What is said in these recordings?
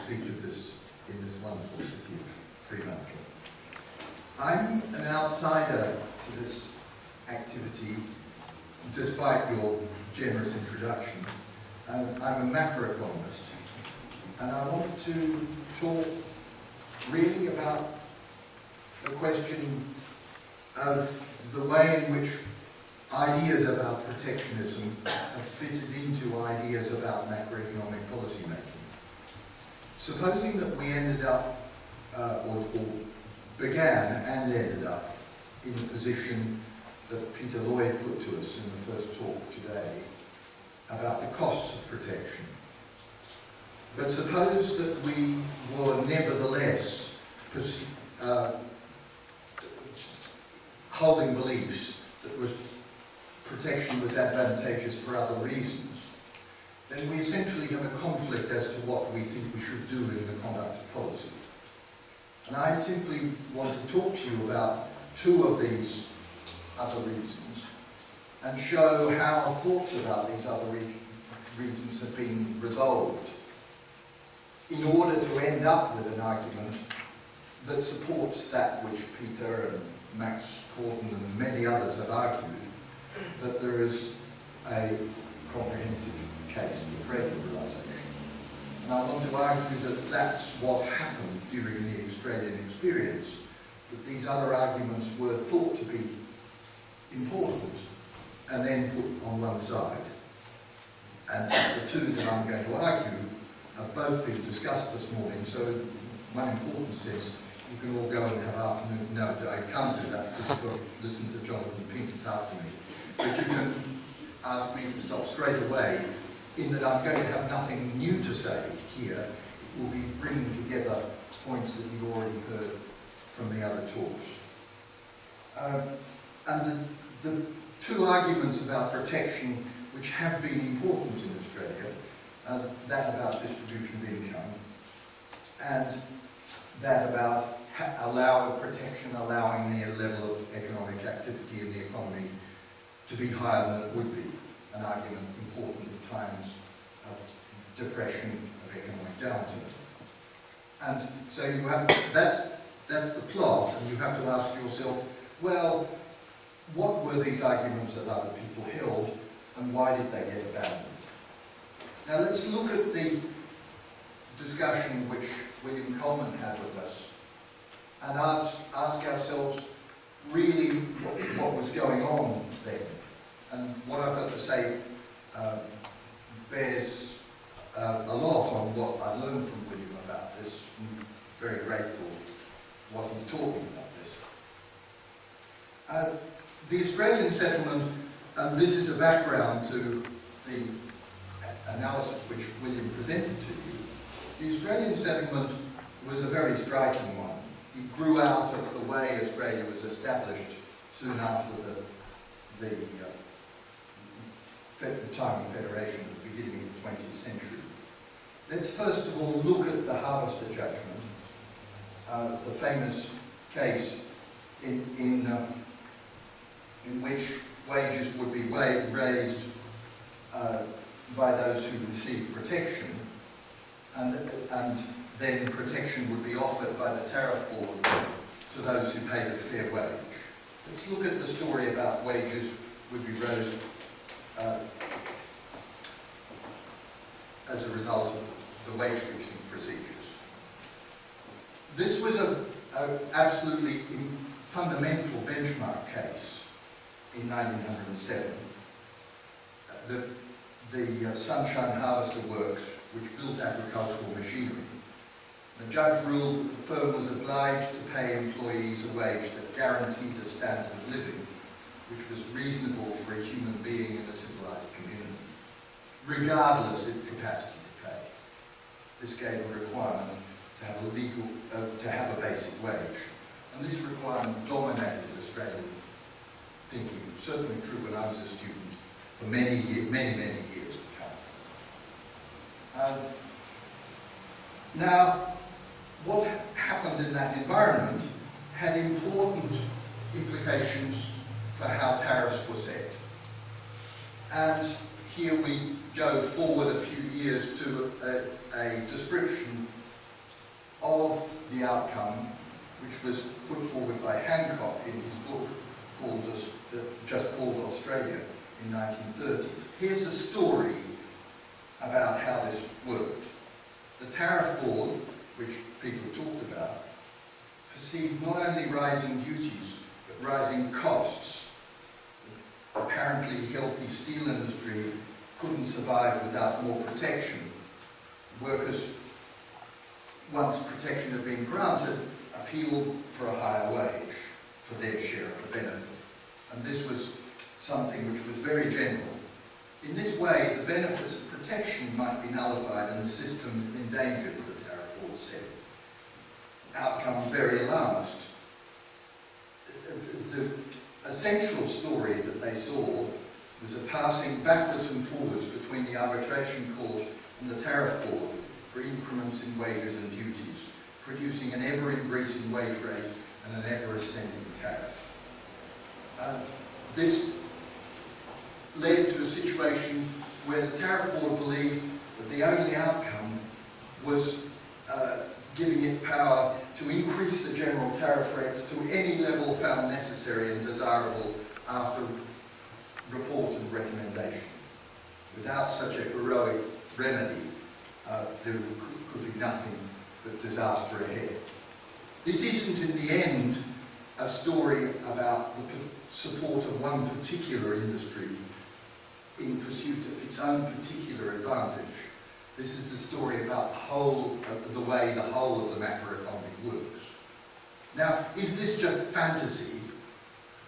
speak in this wonderful city of Fremantle. I'm an outsider to this activity, despite your generous introduction. I'm a macroeconomist, and I want to talk really about the question of the way in which ideas about protectionism have fitted into ideas about macroeconomic policy making. Supposing that we ended up, or began and ended up, in the position that Peter Lloyd put to us in the first talk today about the costs of protection. But suppose that we were nevertheless holding beliefs that protection was advantageous for other reasons, then we essentially have a conflict as to what we think we should do in the conduct of policy. And I simply want to talk to you about two of these other reasons and show how thoughts about these other reasons have been resolved in order to end up with an argument that supports that which Peter and Max Corden and many others have argued, that there is a comprehensive case for trade liberalisation. And I want to argue that that's what happened during the Australian experience, that these other arguments were thought to be important and then put on one side. And the two that I'm going to argue have both been discussed this morning, so in one important sense, you can all go and have afternoon. No, I can't do that because you've got to listen to Jonathan Pink's after me. But you can ask me to stop straight away, in that I'm going to have nothing new to say here. It will be bringing together points that you've already heard from the other talks. And the two arguments about protection which have been important in Australia, that about distribution of income, and that about protection allowing the level of economic activity in the economy to be higher than it would be, an argument important at times of depression, of economic downturn. And so you have, that's the plot, and you have to ask yourself, well, what were these arguments that other people held, and why did they get abandoned? Now let's look at the discussion which William Coleman had with us, and ask ourselves really what was going on then. And what I've got to say bears a lot on what I learned from William about this. I'm very grateful for what he's talking about this. The Australian settlement, and this is a background to the analysis which William presented to you, the Australian settlement was a very striking one. It grew out of the way Australia was established soon after the time of federation at the beginning of the 20th century. Let's first of all look at the Harvester judgment, the famous case in which wages would be raised by those who received protection, and then protection would be offered by the tariff board to those who paid a fair wage. Let's look at the story about wages would be raised as a result of the wage fixing procedures. This was an absolutely fundamental benchmark case in 1907. The Sunshine Harvester Works, which built agricultural machinery. The judge ruled that the firm was obliged to pay employees a wage that guaranteed a standard of living which was reasonable for a human being in a civilized community, regardless of capacity to pay. This gave a requirement to have a basic wage, and this requirement dominated Australian thinking. Certainly true when I was a student for many years to come. Now, what happened in that environment had important implications for how tariffs were set. And here we go forward a few years to a description of the outcome, which was put forward by Hancock in his book just called Australia in 1930. Here's a story about how this worked. The tariff board, which people talked about, perceived not only rising duties, but rising costs. The apparently healthy steel industry couldn't survive without more protection. Workers, once protection had been granted, appealed for a higher wage for their share of the benefit. And this was something which was very general. In this way, the benefits of protection might be nullified and the system endangered, the tariff board said. Outcome very alarmist. The essential story that they saw was a passing backwards and forwards between the arbitration court and the tariff board for increments in wages and duties, producing an ever-increasing wage rate and an ever-ascending tariff. This led to a situation where the tariff board believed that the only outcome was giving it power to increase the general tariff rates to any level found necessary and desirable after report and recommendation. Without such a heroic remedy, there could be nothing but disaster ahead. This isn't in the end a story about the support of one particular industry in pursuit of its own particular advantage. This is a story about the way the whole of the macroeconomy works. Now, is this just fantasy,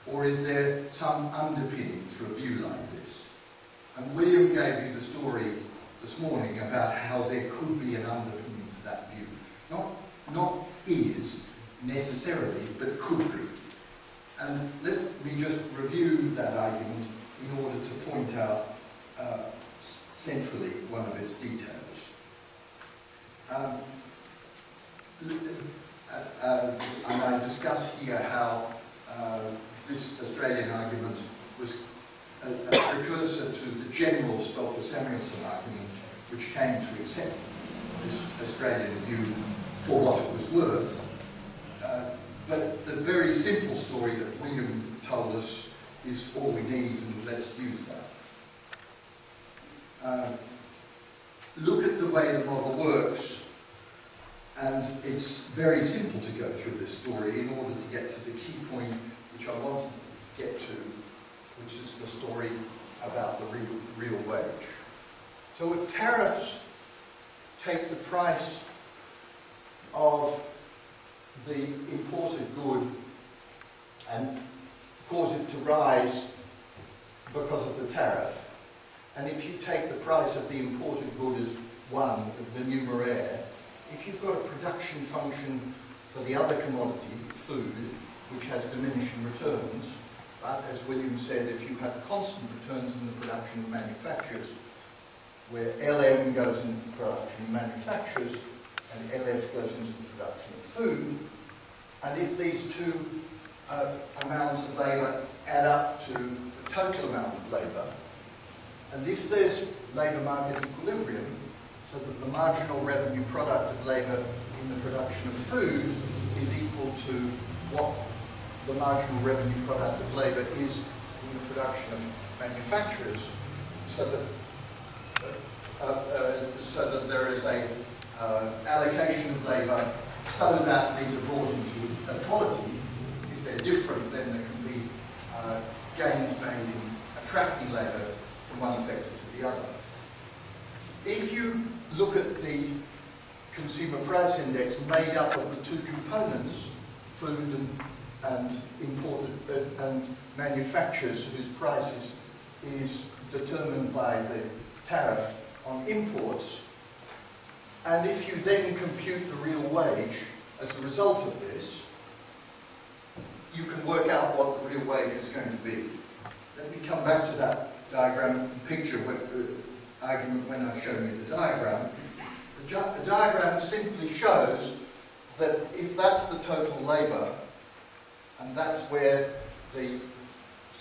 or is there some underpinning to a view like this? And William gave you the story this morning about how there could be an underpinning to that view. Not is necessarily, but could be. And let me just review that argument in order to point out centrally one of its details. And I discuss here how this Australian argument was a precursor to the general Stolper-Samuelson argument, which came to accept this Australian view for what it was worth. But the very simple story that William told us is all we need, and let's use that. Look at the way the model works, and it's very simple to go through this story in order to get to the key point which I want to get to, which is the story about the real wage. So if tariffs take the price of the imported good and cause it to rise because of the tariff, and if you take the price of the imported good as one, as the numeraire, if you've got a production function for the other commodity, food, which has diminishing returns, but as William said, if you have constant returns in the production of manufacturers, where LM goes into the production of manufacturers and LF goes into the production of food, and if these two amounts of labour add up to the total amount of labour, and if there's labour market equilibrium, so that the marginal revenue product of labour in the production of food is equal to what the marginal revenue product of labour is in the production of manufacturers, so that there is a allocation of labour so that these are brought into equality. If they're different, then there can be gains made in attracting labour from one sector to the other. If you look at the consumer price index made up of the two components, food and imported and manufacturers whose price is determined by the tariff on imports, and if you then compute the real wage as a result of this, you can work out what the real wage is going to be. Let me come back to that diagram picture argument when I've shown you the diagram. The diagram simply shows that if that's the total labour, and that's where the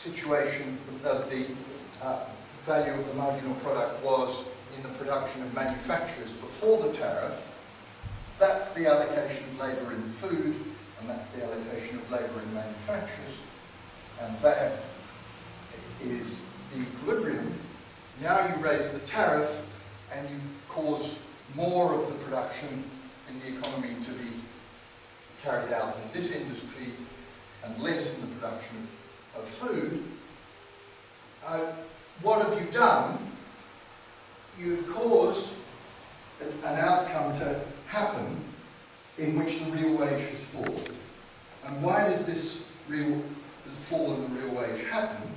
situation of the value of the marginal product was in the production of manufacturers before the tariff, That's the allocation of labour in food, and that's the allocation of labour in manufacturers, and that is the equilibrium. Now you raise the tariff, and you cause more of the production in the economy to be carried out in this industry and less in the production of food. What have you done? You've caused an outcome to happen in which the real wage has fallen. And why does this fall in the real wage happen?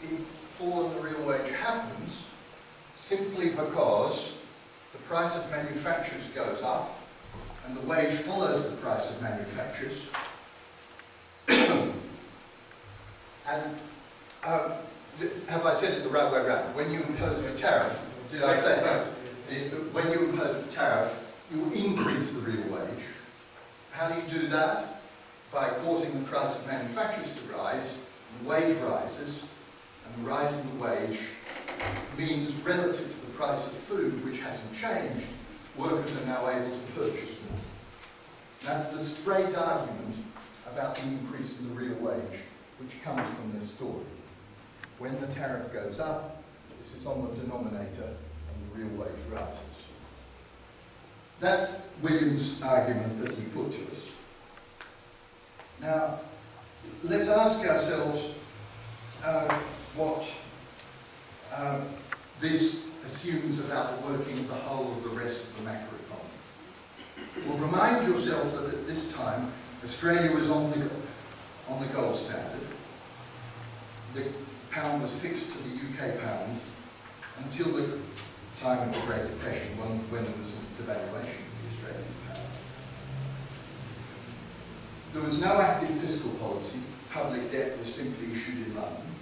The fall in the real wage happens simply because the price of manufactures goes up and the wage follows the price of manufactures. And have I said it the right way around? When you impose a tariff, did I say that? When you impose a tariff, you increase the real wage. How do you do that? By causing the price of manufactures to rise, the wage rises, and the rise in the wage means, relative to the price of food, which hasn't changed, workers are now able to purchase more. That's the straight argument about the increase in the real wage, which comes from this story. When the tariff goes up, this is on the denominator, and the real wage rises. That's Williams' argument that he put to us. Now, let's ask ourselves what this assumes about the working of the whole of the rest of the macroeconomy. Well, remind yourself that at this time, Australia was on the gold standard. The pound was fixed to the UK pound until the time of the Great Depression, when there was a devaluation of the Australian pound. There was no active fiscal policy. Public debt was simply issued in London.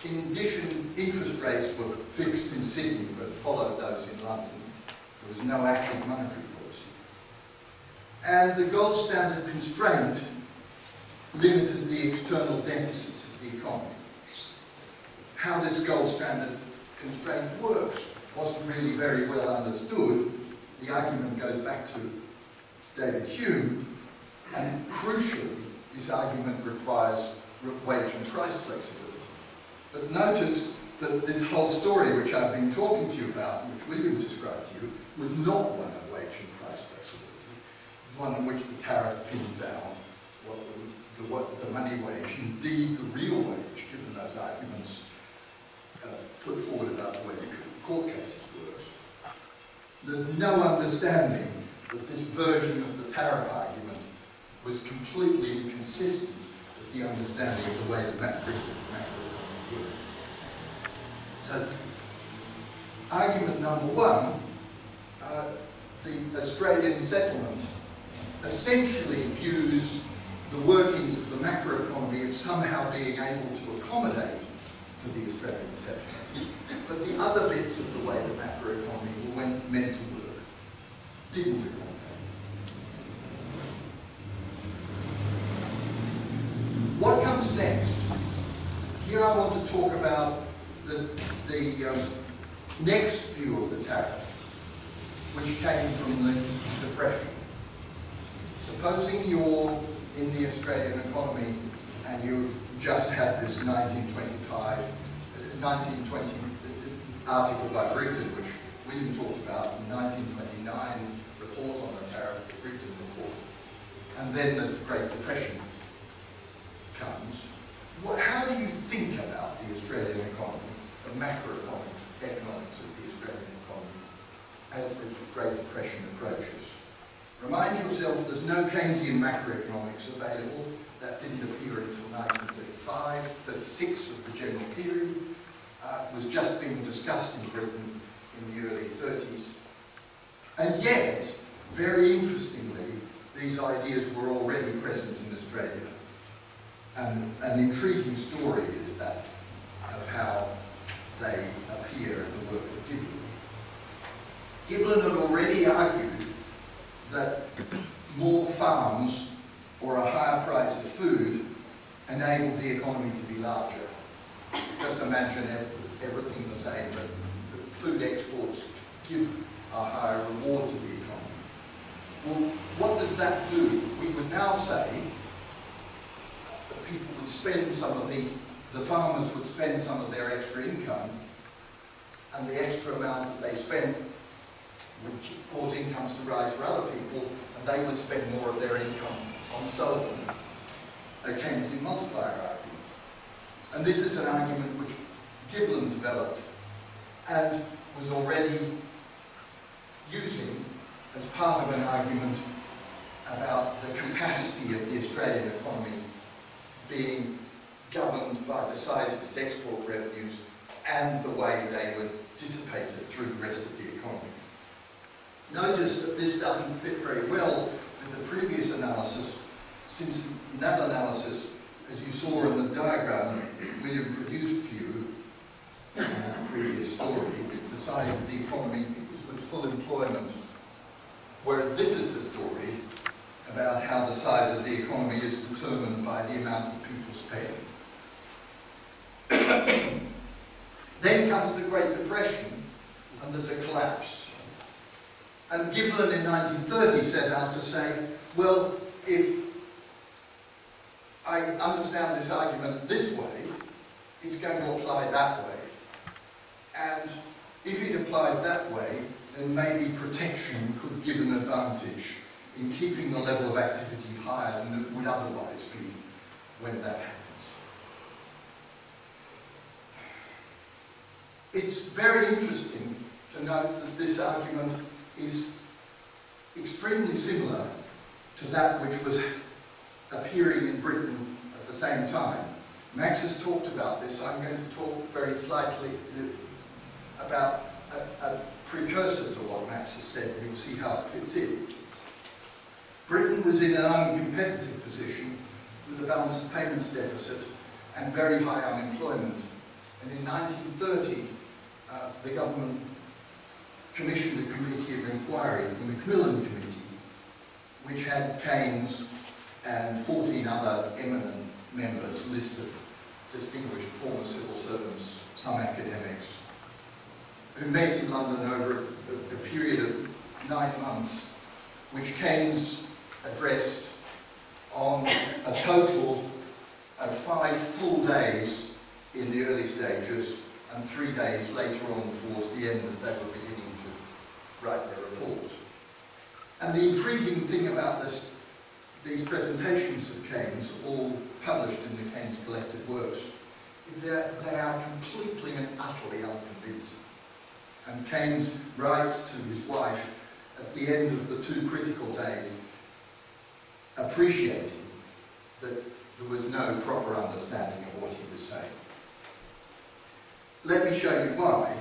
In addition, interest rates were fixed in Sydney but followed those in London. There was no active monetary policy. And the gold standard constraint limited the external deficits of the economy. How this gold standard constraint works wasn't really very well understood. The argument goes back to David Hume, and crucially, this argument requires wage and price flexibility. But notice that this whole story which I've been talking to you about, which William described to you, was not one of wage and price flexibility. It was one in which the tariff pinned down the money wage, indeed the real wage, given those arguments put forward about the way the court cases work. There's no understanding that this version of the tariff argument was completely inconsistent with the understanding of the way the macroeconomy works. So, argument number one, the Australian settlement essentially views the workings of the macroeconomy as somehow being able to accommodate to the Australian settlement. But the other bits of the way the macroeconomy were meant to work didn't accommodate. What comes next? Here I want to talk about the next view of the tariff, which came from the Depression. Supposing you're in the Australian economy and you've just had this 1920 article by Brigden, which William talked about, the 1929 report on the tariff, the Brigden report, and then the Great Depression comes. How do you think about the Australian economy, the macroeconomics of the Australian economy, as the Great Depression approaches? Remind yourself there's no Keynesian macroeconomics available. That didn't appear until 1935. 36 of the general theory was just being discussed in Britain in the early 30s. And yet, very interestingly, these ideas were already present in Australia. And an intriguing story is that of how they appear in the work of Gibbon. Gibbon had already argued that more farms or a higher price of food enabled the economy to be larger. Just imagine everything the same, but food exports give a higher reward to the economy. that do? We would now say that people would spend some of the farmers would spend some of their extra income, and the extra amount that they spent would cause incomes to rise for other people, and they would spend more of their income on Sullivan, a Keynesian multiplier argument. And this is an argument which Gibbon developed and was already using as part of an argument about the capacity of the Australian economy being governed by the size of its export revenues and the way they would dissipate it through the rest of the economy. Notice that this doesn't fit very well with the previous analysis, since in that analysis, as you saw in the diagram that William produced for you in the previous story, the size of the economy was with full employment, whereas this is the story about how the size of the economy is determined by the amount that people spend. Then comes the Great Depression, and there's a collapse. And Gibbon in 1930 set out to say, well, if I understand this argument this way, it's going to apply that way. And if it applies that way, then maybe protection could give an advantage in keeping the level of activity higher than it would otherwise be when that happens. It's very interesting to note that this argument is extremely similar to that which was appearing in Britain at the same time. Max has talked about this. I'm going to talk very slightly about a precursor to what Max has said. You'll see how it fits in. Britain was in an uncompetitive position with a balance of payments deficit and very high unemployment. And in 1930, the government commissioned a committee of inquiry, the Macmillan Committee, which had Keynes and 14 other eminent members, listed distinguished former civil servants, some academics, who met in London over a period of 9 months, which Keynes addressed on a total of 5 full days in the early stages and 3 days later on towards the end as they were beginning to write their report. And the intriguing thing about these presentations of Keynes, all published in the Keynes collected works, is that they are completely and utterly unconvincing. And Keynes writes to his wife at the end of the 2 critical days, appreciating that there was no proper understanding of what he was saying. Let me show you why.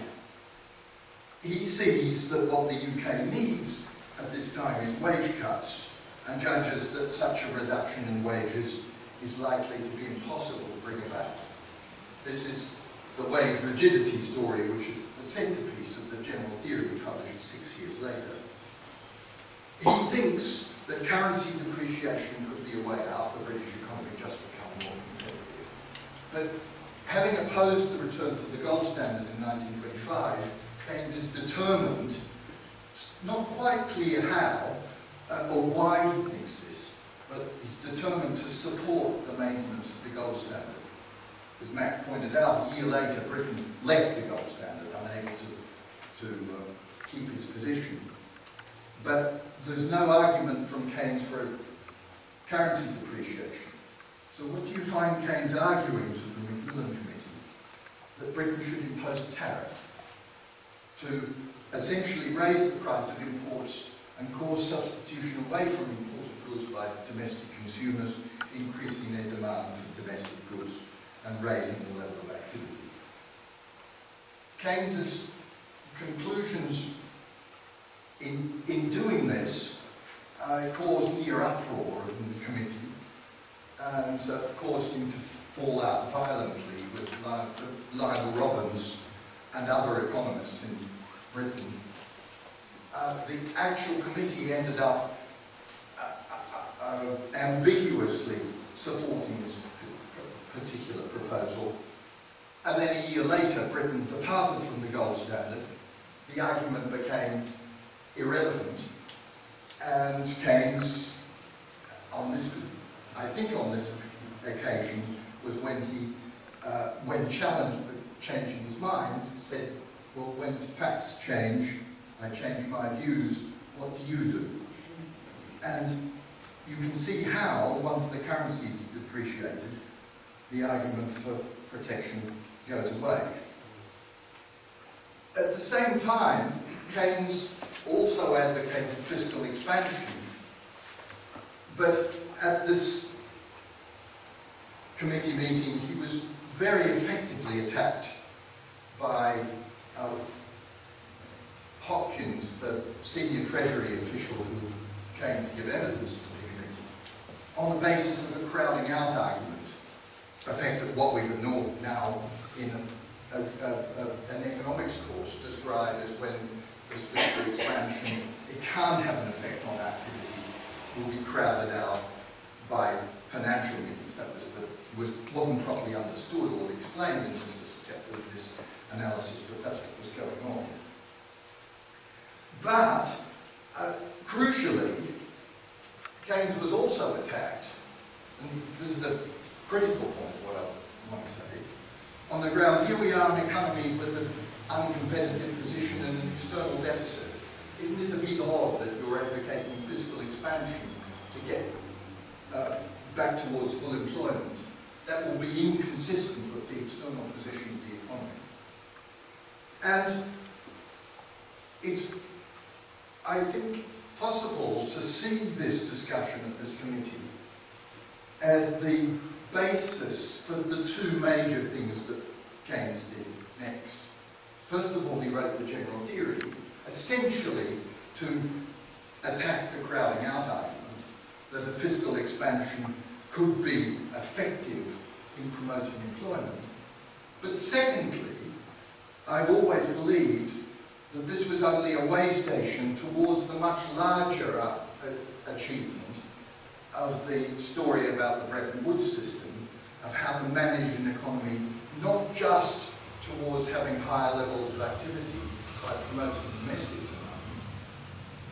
He sees that what the UK needs at this time is wage cuts, and judges that such a reduction in wages is likely to be impossible to bring about. This is the wage rigidity story, which is the centrepiece of the general theory published 6 years later. He thinks that currency depreciation could be a way out, the British economy just become more competitive. But having opposed the return to the gold standard in 1925, Keynes is determined, not quite clear how or why he thinks this, but he's determined to support the maintenance of the gold standard. As Mac pointed out, a year later Britain left the gold standard, unable to keep its position. But there's no argument from Keynes for currency depreciation. So what do you find Keynes arguing to the Macmillan Committee? That Britain should impose a tariff to essentially raise the price of imports and cause substitution away from imported goods by domestic consumers, increasing their demand for domestic goods and raising the level of activity. Keynes's conclusions in doing this caused near uproar in the committee and caused him to fall out violently with Lionel Robbins and other economists in Britain. The actual committee ended up ambiguously supporting this particular proposal, and then a year later Britain departed from the gold standard. The argument became irrelevant, and Keynes I think on this occasion, was when he, when challenged for changing his mind, said, well, when facts change, I change my views, what do you do? And you can see how, once the currency is depreciated, the argument for protection goes away. At the same time, Keynes also advocated fiscal expansion, but at this committee meeting he was very effectively attacked by Hopkins, the senior Treasury official who came to give evidence to the committee, on the basis of a crowding out argument, affected what we would now in an economics course describe as when this fiscal expansion, it can't have an effect on activity, will be crowded out by financial means. That wasn't properly understood or explained in this analysis, but that's what was going on. But crucially, Keynes was also attacked, and this is a critical point, what I want to say, on the ground, here we are in an economy with an uncompetitive position and an external deficit. Isn't it a bit odd that you're advocating fiscal expansion to get back towards full employment? That will be inconsistent with the external position of the economy. And it's, I think, possible to see this discussion at this committee as the basis for the two major things that Keynes did next. First of all, he wrote the general theory, essentially to attack the crowding out argument that a fiscal expansion could be effective in promoting employment. But secondly, I've always believed that this was only a way station towards the much larger achievement of the story about the Bretton Woods system, of how to manage an economy not just towards having higher levels of activity by promoting domestic demand,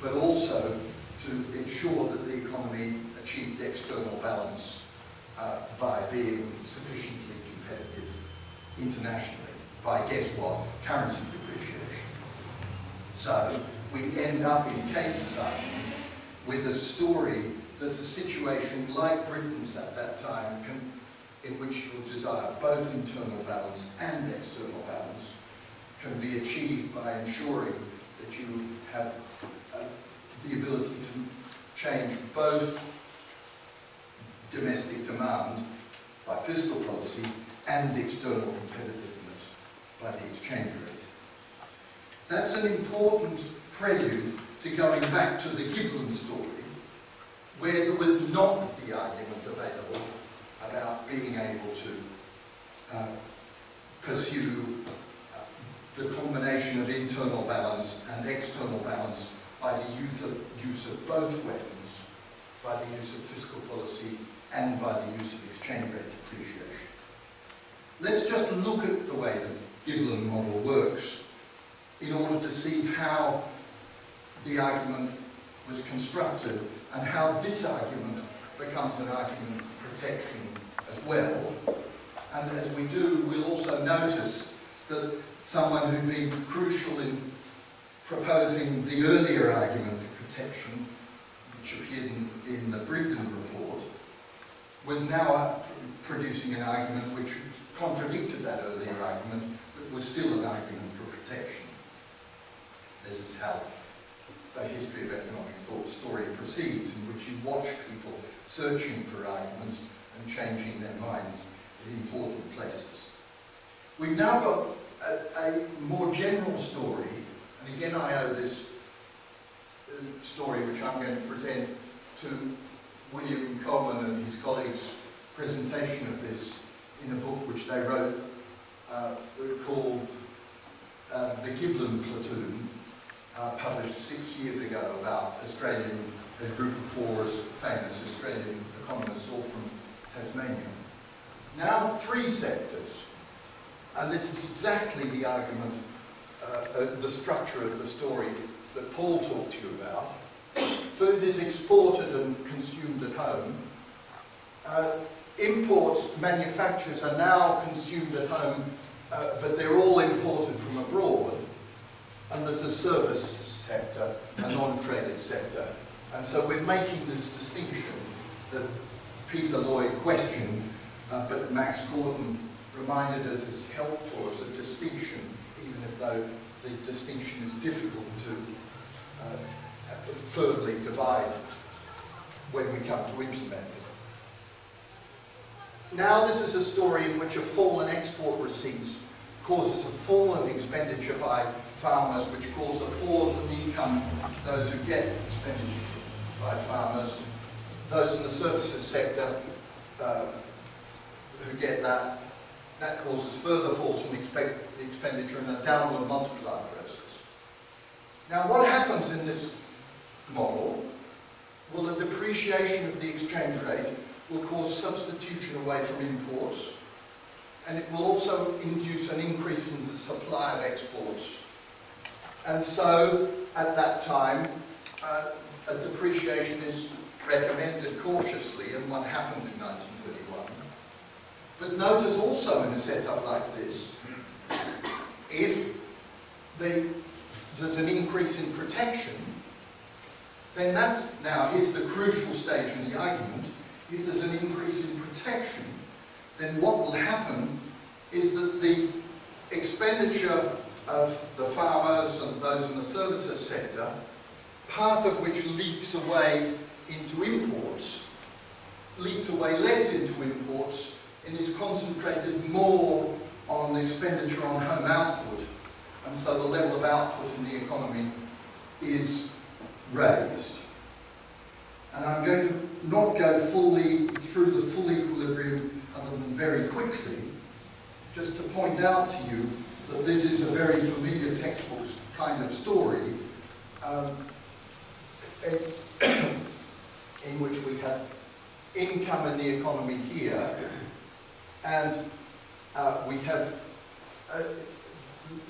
but also to ensure that the economy achieved external balance by being sufficiently competitive internationally, by, guess what, currency depreciation. So we end up in Keynes' argument with a story that's a situation like Britain's at that time, in which your desire both internal balance and external balance can be achieved by ensuring that you have the ability to change both domestic demand by fiscal policy and external competitiveness by the exchange rate. That's an important prelude to going back to the Gibbon story, where there was not the argument available about being able to pursue the combination of internal balance and external balance by the use of both weapons, by the use of fiscal policy and by the use of exchange rate depreciation. Let's just look at the way the Gibbon model works in order to see how the argument was constructed and how this argument becomes an argument for protection as well. And as we do, we'll also notice that someone who'd been crucial in proposing the earlier argument for protection, which appeared in the Brigden report, was now producing an argument which contradicted that earlier argument, but was still an argument for protection. This is how the history of economic thought story proceeds, in which you watch people searching for arguments and changing their minds in important places. We've now got a more general story, and again I owe this story, which I'm going to present, to William Coleman and his colleagues' presentation of this in a book which they wrote called The Gibbon Platoon, published 6 years ago, about a group of four famous Australian economists, all from Tasmania. Now 3 sectors, and this is exactly the argument, the structure of the story that Paul talked to you about. food is exported and consumed at home. Imports, manufactures are now consumed at home, but they're all imported from abroad. And there's a service sector, a non-traded sector. And so we're making this distinction that Peter Lloyd questioned, but Max Gordon reminded us is helpful as a distinction, even though the distinction is difficult to firmly divide when we come to implement it. Now this is a story in which a fall in export receipts causes a fall in expenditure by farmers, which causes a fall in income to those who get expenditure by farmers. Those in the services sector who get that causes further falls in expenditure and a downward multiplier process. Now what happens in this model? Well, the depreciation of the exchange rate will cause substitution away from imports, and it will also induce an increase in the supply of exports. And so, at that time, a depreciation is recommended cautiously, and what happened in 1931. But notice also in a setup like this, if there's an increase in protection, then that's, now here's the crucial stage in the argument, if there's an increase in protection, then what will happen is that the expenditure of the farmers and those in the services sector, part of which leaks away into imports, leaks away less into imports and is concentrated more on the expenditure on home output, and so the level of output in the economy is raised. And I'm going to not go fully through the full equilibrium other than very quickly, just to point out to you that this is a very familiar textbook kind of story in which we have income in the economy here, and we have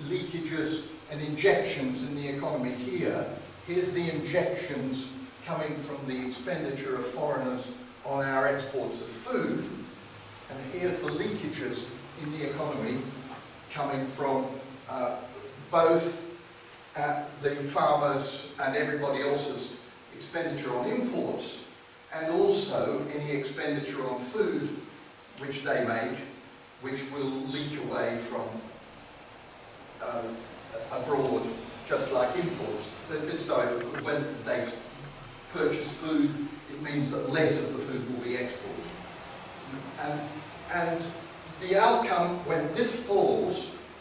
leakages and injections in the economy here. Here's the injections coming from the expenditure of foreigners on our exports of food, and here's the leakages in the economy coming from both the farmers and everybody else's expenditure on imports, and also any expenditure on food which they make, which will leak away from abroad, just like imports. So when they purchase food, it means that less of the food will be exported. And the outcome when this falls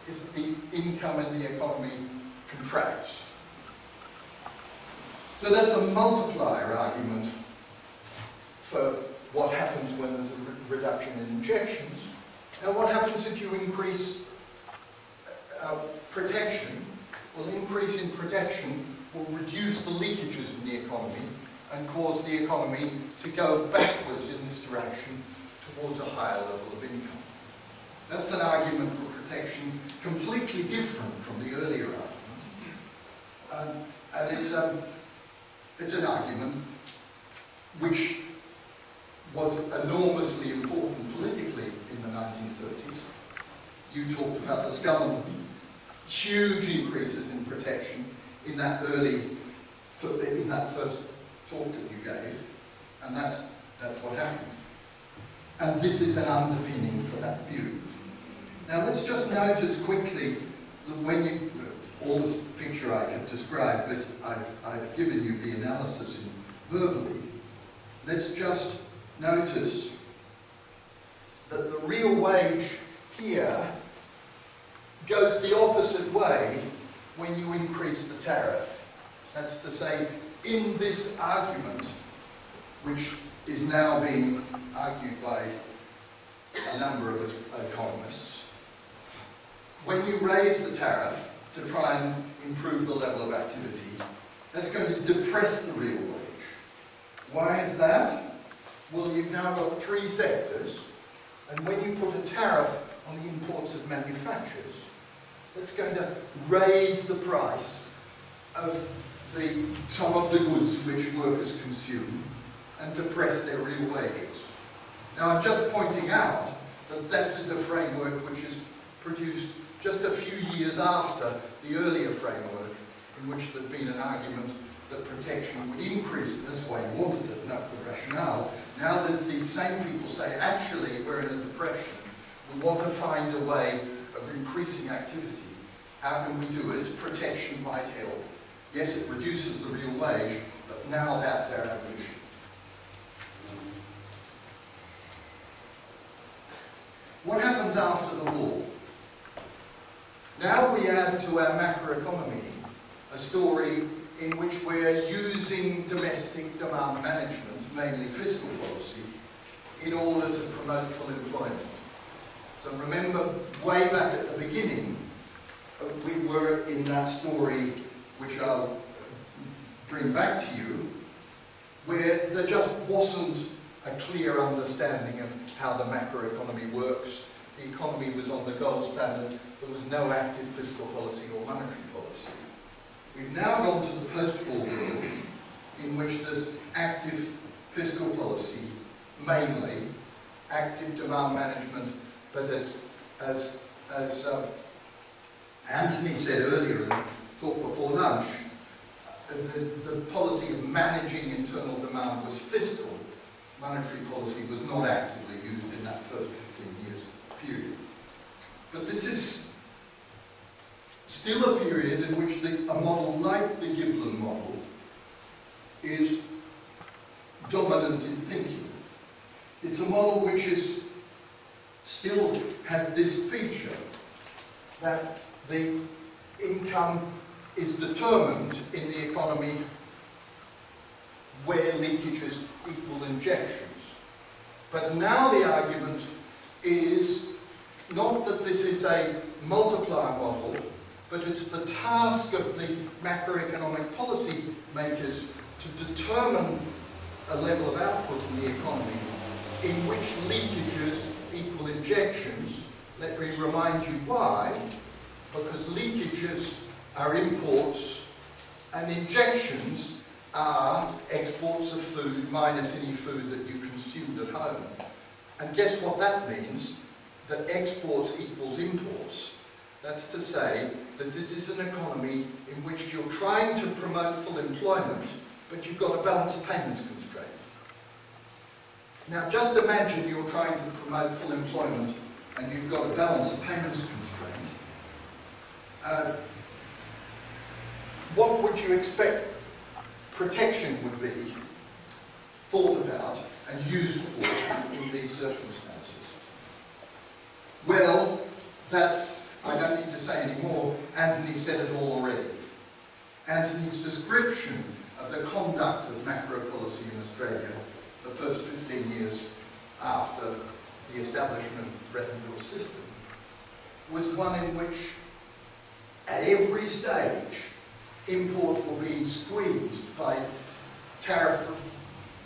is that the income in the economy contracts. So that's a multiplier argument for what happens when there's a reduction in injections. Now what happens if you increase protection? Well, increase in protection will reduce the leakages in the economy and cause the economy to go backwards in this direction towards a higher level of income. That's an argument for protection completely different from the earlier argument. And it's an argument which was enormously important politically in the 1930s. You talked about the Scullin, huge increases in protection in that first talk that you gave, and that's what happened. And this is an underpinning for that view. Now let's just notice quickly that when you, all this picture I have described, but I've given you the analysis verbally. Let's just notice that the real wage here goes the opposite way when you increase the tariff. That's to say, in this argument, which is now being argued by a number of economists, when you raise the tariff to try and improve the level of activity, that's going to depress the real wage. Why is that? Well, you've now got three sectors, and when you put a tariff on the imports of manufacturers, that's going to raise the price of some of the goods which workers consume and depress their real wages. Now, I'm just pointing out that that is a framework which is produced just a few years after the earlier framework, in which there'd been an argument that protection would increase, and that's why you wanted it, and that's the rationale. Now there's these same people say, actually, we're in a depression. We want to find a way of increasing activity. How can we do it? Protection might help. Yes, it reduces the real wage, but now that's our ambition. What happens after the war? Now we add to our macroeconomy a story in which we're using domestic demand management, mainly fiscal policy, in order to promote full employment. So remember, way back at the beginning, we were in that story, which I'll bring back to you, where there just wasn't a clear understanding of how the macroeconomy works. The economy was on the gold standard. There was no active fiscal policy or monetary policy. We've now gone to the post-war world, in which there's active fiscal policy, mainly active demand management, but as Anthony said earlier in the talk before lunch, the policy of managing internal demand was fiscal. Monetary policy was not actively used in that first 15 years period. But this is still a period in which a model like the Gibbon model is dominant in thinking. It's a model which is still has this feature that the income is determined in the economy where linkages equal injections. But now the argument is not that this is a multiplier model, but it's the task of the macroeconomic policy makers to determine a level of output in the economy in which leakages equal injections. Let me remind you why. Because leakages are imports and injections are exports of food minus any food that you consumed at home. And guess what that means? That exports equals imports. That's to say that this is an economy in which you're trying to promote full employment, but you've got a balance of payments constraint. Now just imagine you're trying to promote full employment and you've got a balance of payments constraint. What would you expect protection would be thought about and used for in these circumstances? Well, I don't need to say any more. Anthony said it all already. Anthony's description of the conduct of macro policy in Australia the first 15 years after the establishment of the Bretton Woods system was one in which at every stage imports were being squeezed by tariff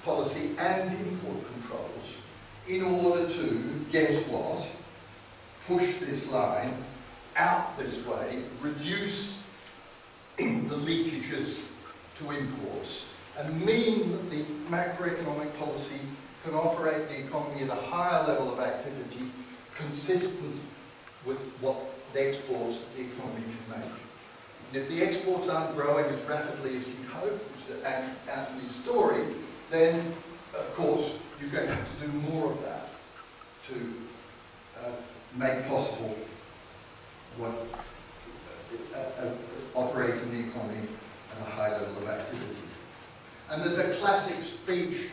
policy and import controls in order to, guess what, push this line out this way, reduce the leakages to imports, and mean that the macroeconomic policy can operate the economy at a higher level of activity consistent with what the exports the economy can make. And if the exports aren't growing as rapidly as you hope, which is Anthony's story, then of course you're going to have to do more of that to make possible what operate in the economy at a high level of activity. And there's a classic speech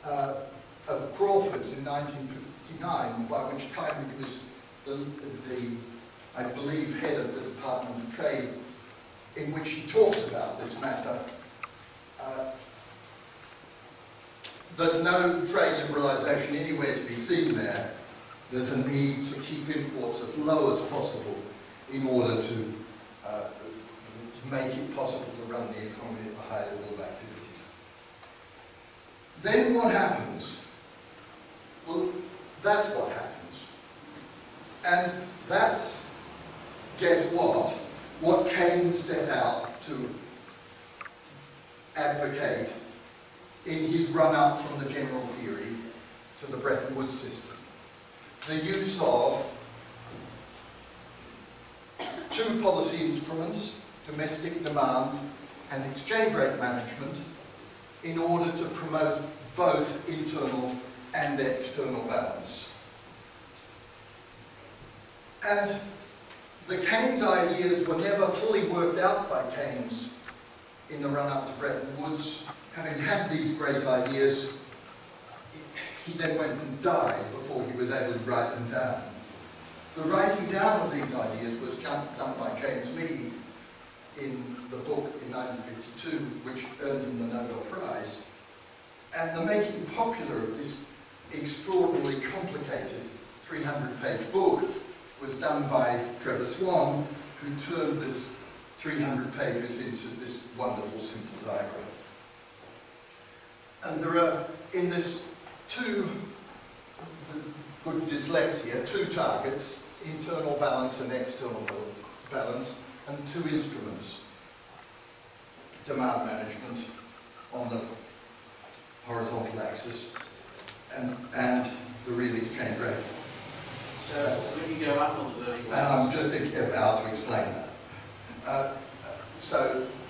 of Crawford's in 1959, by which time he was the I believe, head of the Department of Trade, in which he talks about this matter. There's no trade liberalisation anywhere to be seen there. There's a need to keep imports as low as possible in order to make it possible to run the economy at a high level of activity. Then what happens? Well, that's what happens. And that's, guess what Keynes set out to advocate in his run-up from the general theory to the Bretton Woods system. The use of two policy instruments, domestic demand and exchange rate management, in order to promote both internal and external balance. And the Keynes ideas were never fully worked out by Keynes in the run-up to Bretton Woods. Having had these great ideas, he then went and died before he was able to write them down. The writing down of these ideas was done by James Meade in the book in 1952, which earned him the Nobel Prize. And the making popular of this extraordinarily complicated 300-page book was done by Trevor Swan, who turned this 300 pages into this wonderful simple diagram. And there are, in this, good dyslexia, two targets, internal balance and external balance, and two instruments: demand management on the horizontal axis and the real exchange rate. So when you go up on the vertical axis, I'm just about to explain that. So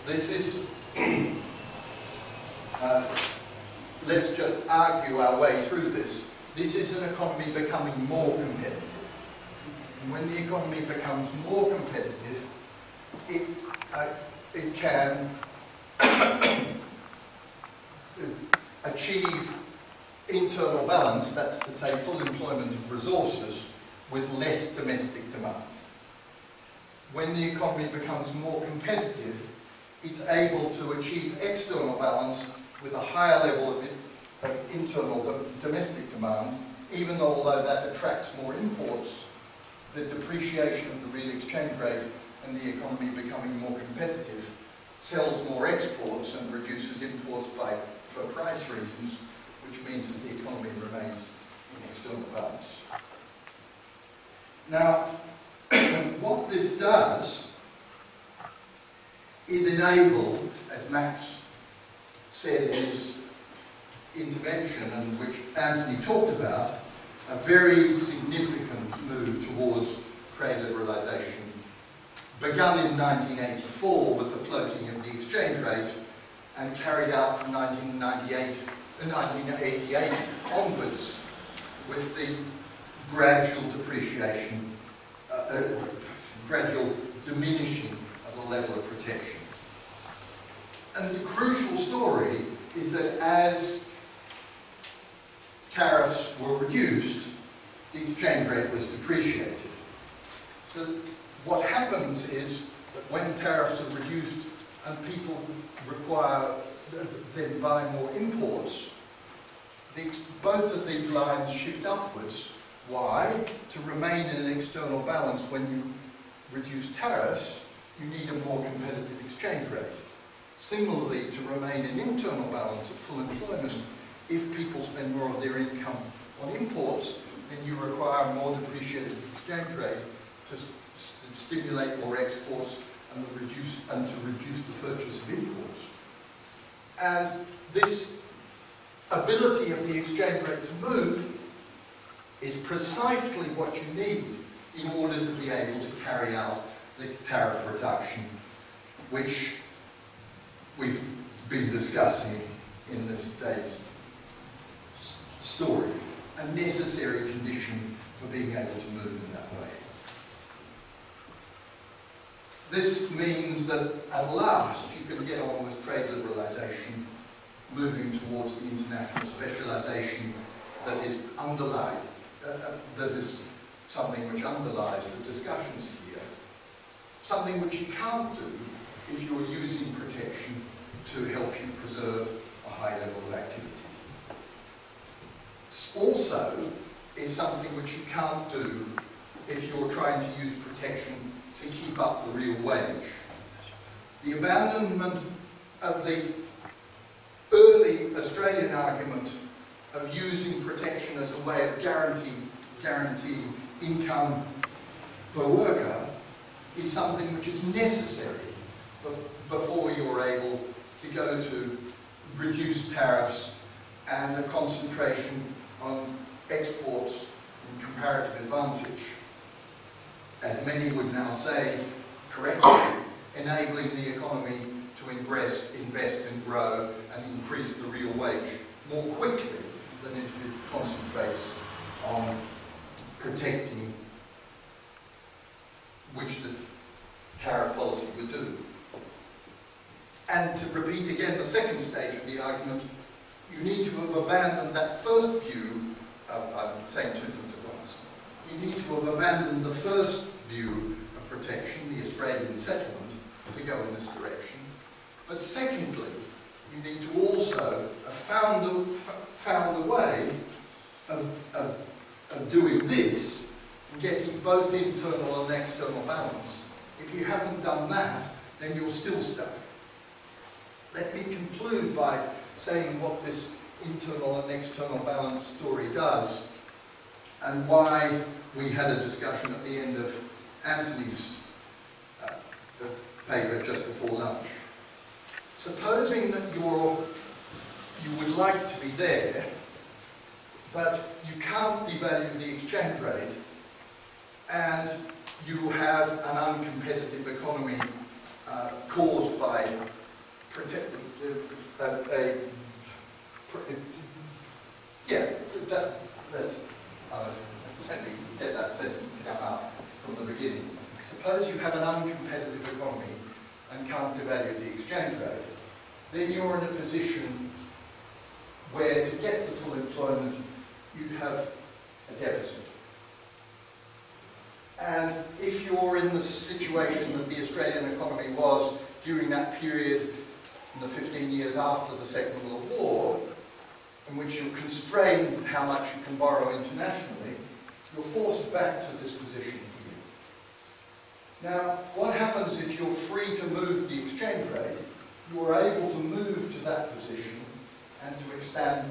this is let's just argue our way through this. This is an economy becoming more competitive. And when the economy becomes more competitive, it can achieve internal balance, that's to say full employment of resources, with less domestic demand. When the economy becomes more competitive, it's able to achieve external balance with a higher level of internal domestic demand, even though although that attracts more imports, the depreciation of the real exchange rate and the economy becoming more competitive sells more exports and reduces imports for price reasons, which means that the economy remains in external balance. Now, what this does is enable, as Max said in his intervention, and which Anthony talked about, a very significant move towards trade liberalisation, begun in 1984 with the floating of the exchange rate and carried out from 1988 onwards with the gradual depreciation, gradual diminishing of the level of protection. And the crucial story is that as tariffs were reduced, the exchange rate was depreciated. So what happens is that when tariffs are reduced and people require then buy more imports, both of these lines shift upwards. Why? To remain in an external balance when you reduce tariffs, you need a more competitive exchange rate. Similarly, to remain in internal balance at full employment, if people spend more of their income on imports, then you require a more depreciated exchange rate to stimulate more exports and to reduce the purchase of imports. And this ability of the exchange rate to move is precisely what you need in order to be able to carry out the tariff reduction, which we've been discussing in this day's story, a necessary condition for being able to move in that way. This means that at last you can get on with trade liberalisation, moving towards the international specialisation that is underlined, that is something which underlies the discussions here, something which you can't do if you're using protection to help you preserve a high level of activity. Also, it's something which you can't do if you're trying to use protection to keep up the real wage. The abandonment of the early Australian argument of using protection as a way of guaranteeing income per worker is something which is necessary before you're able to go to reduced tariffs and a concentration on exports and comparative advantage, as many would now say, correctly, enabling the economy to invest and grow and increase the real wage more quickly than if it concentrates on protecting, which the tariff policy would do. And to repeat again the second stage of the argument, you need to have abandoned that first view. I'm saying two things at once. You need to have abandoned the first view of protection, the Australian settlement, to go in this direction. But secondly, you need to also have found a way of doing this and getting both internal and external balance. If you haven't done that, then you're still stuck. Let me conclude by saying what this internal and external balance story does, and why we had a discussion at the end of Anthony's paper just before lunch. Supposing that you would like to be there, but you can't devalue the exchange rate, and you have an uncompetitive economy caused by let me get that sentence to come out from the beginning. Suppose you have an uncompetitive economy and can't devalue the exchange rate, then you're in a position where to get to full employment you'd have a deficit. And if you're in the situation that the Australian economy was during that period in the 15 years after the Second World War, in which you're constrained how much you can borrow internationally, you're forced back to this position here. Now, what happens if you're free to move the exchange rate? You're able to move to that position and to expand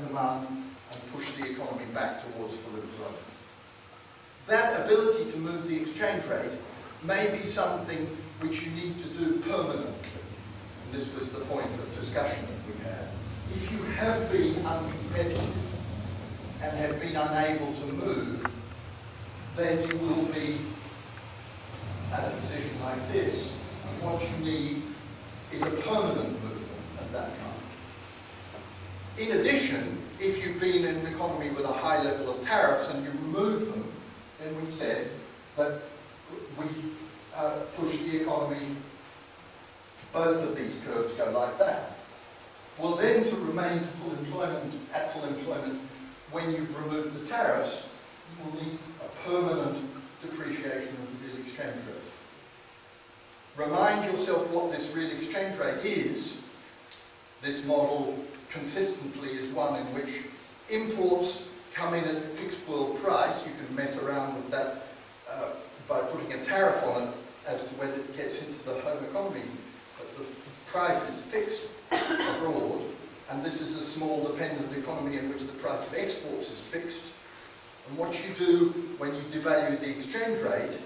demand and push the economy back towards full employment. That ability to move the exchange rate may be something which you need to do permanently. And this was the point of discussion that we had. If you have been uncompetitive and have been unable to move, then you will be at a position like this. And what you need is a permanent movement at that time. In addition, if you've been in an economy with a high level of tariffs and you remove them, then we said that we push the economy, both of these curves go like that. Well, then to remain at full employment, when you've removed the tariffs, you will need a permanent depreciation of the real exchange rate. Remind yourself what this real exchange rate is. This model consistently is one in which imports come in at a fixed world price. You can mess around with that by putting a tariff on it as to whether it gets into the home economy. But the price is fixed abroad, and this is a small dependent economy in which the price of exports is fixed. And what you do when you devalue the exchange rate,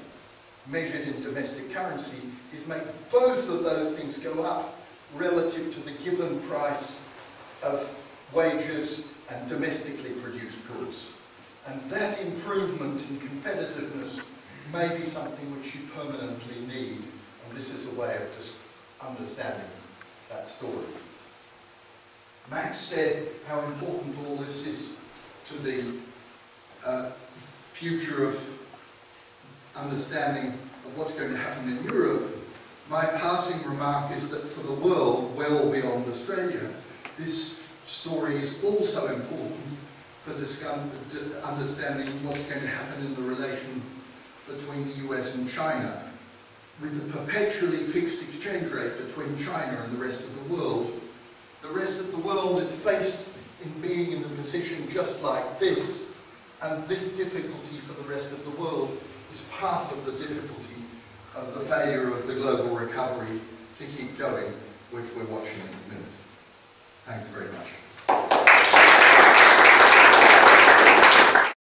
measured in domestic currency, is make both of those things go up relative to the given price of wages and domestically produced goods. And that improvement in competitiveness may be something which you permanently need, and this is a way of just understanding that story. Max said how important all this is to the future of understanding of what's going to happen in Europe. My passing remark is that for the world, well beyond Australia, this story is also important for understanding what's going to happen in the relation between the US and China. With a perpetually fixed exchange rate between China and the rest of the world is faced in being in a position just like this, and this difficulty for the rest of the world is part of the difficulty of the failure of the global recovery to keep going, which we're watching in a minute. Thanks very much.